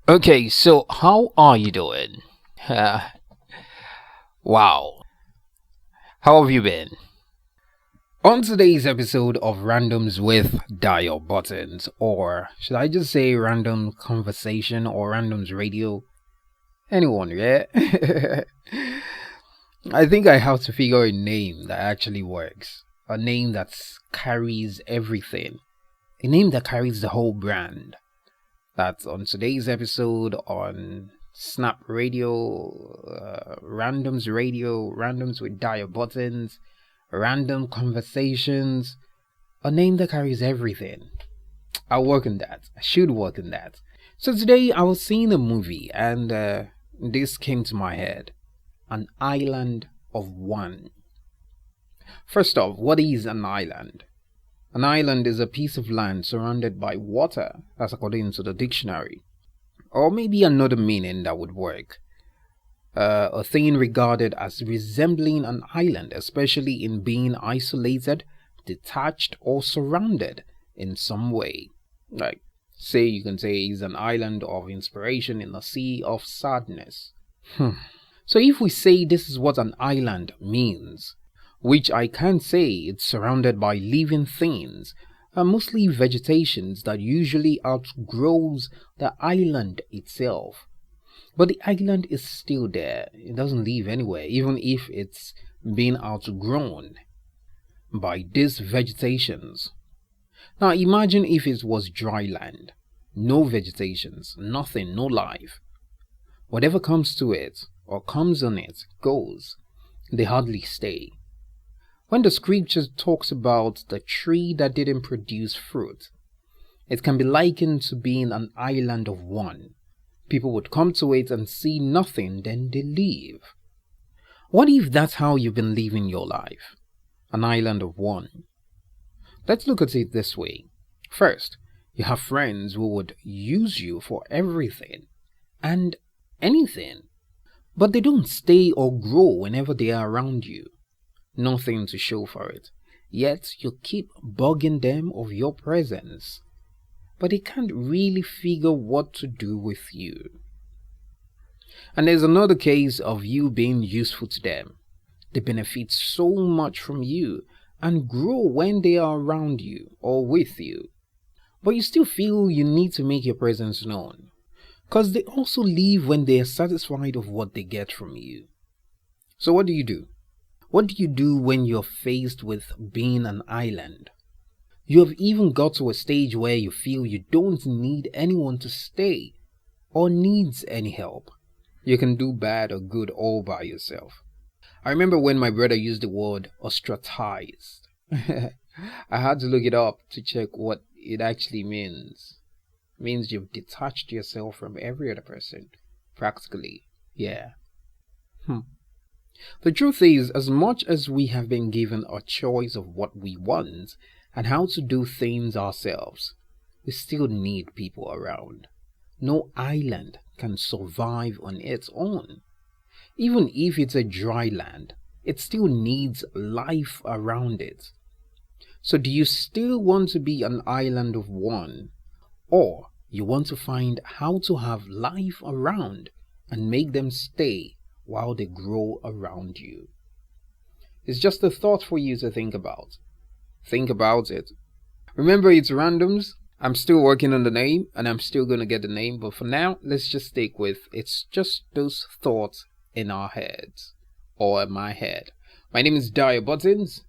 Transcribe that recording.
Okay, so how are you doing? Uh, wow. How have you been? On today's episode of Randoms with Dial Buttons, or should I just say Random Conversation or Randoms Radio? Anyone, yeah? I think I have to figure a name that actually works. A name that carries everything. A name that carries the whole brand. That's on today's episode on Snap Radio, Randoms with Dial Buttons, Random Conversations, a name that carries everything. I'll work on that. I should work on that. So today I was seeing a movie and this came to my head. An Island of One. First off, what is an island? An island is a piece of land surrounded by water, that's according to the dictionary. Or maybe another meaning that would work. A thing regarded as resembling an island, especially in being isolated, detached, or surrounded in some way. Like, say you can say it's an island of inspiration in a sea of sadness. So if we say this is what an island means, which I can say it's surrounded by living things, mostly vegetations that usually outgrows the island itself. But the island is still there. It doesn't leave anywhere, even if it's been outgrown by these vegetations. Now imagine if it was dry land. No vegetations, nothing, no life. Whatever comes to it or comes on it goes. They hardly stay. When the scripture talks about the tree that didn't produce fruit, it can be likened to being an island of one. People would come to it and see nothing, then they leave. What if that's how you've been living your life? An island of one. Let's look at it this way. First, you have friends who would use you for everything and anything, but they don't stay or grow whenever they are around you. Nothing to show for it. Yet you keep bugging them of your presence. But they can't really figure what to do with you. And there's another case of you being useful to them. They benefit so much from you and grow when they are around you or with you. But you still feel you need to make your presence known. Because they also leave when they are satisfied of what they get from you. So what do you do? What do you do when you're faced with being an island? You have even got to a stage where you feel you don't need anyone to stay or needs any help. You can do bad or good all by yourself. I remember when my brother used the word ostracized. I had to look it up to check what it actually means. It means you've detached yourself from every other person. Practically. Yeah. The truth is, as much as we have been given a choice of what we want and how to do things ourselves, we still need people around. No island can survive on its own. Even if it's a dry land, it still needs life around it. So do you still want to be an island of one? Or you want to find how to have life around and make them stay while they grow around you? It's just a thought for you to think about. Think about it. Remember, it's randoms. I'm still working on the name and I'm still going to get the name, but for now, let's just stick with it's just those thoughts in our heads or in my head. My name is Dial Buttons.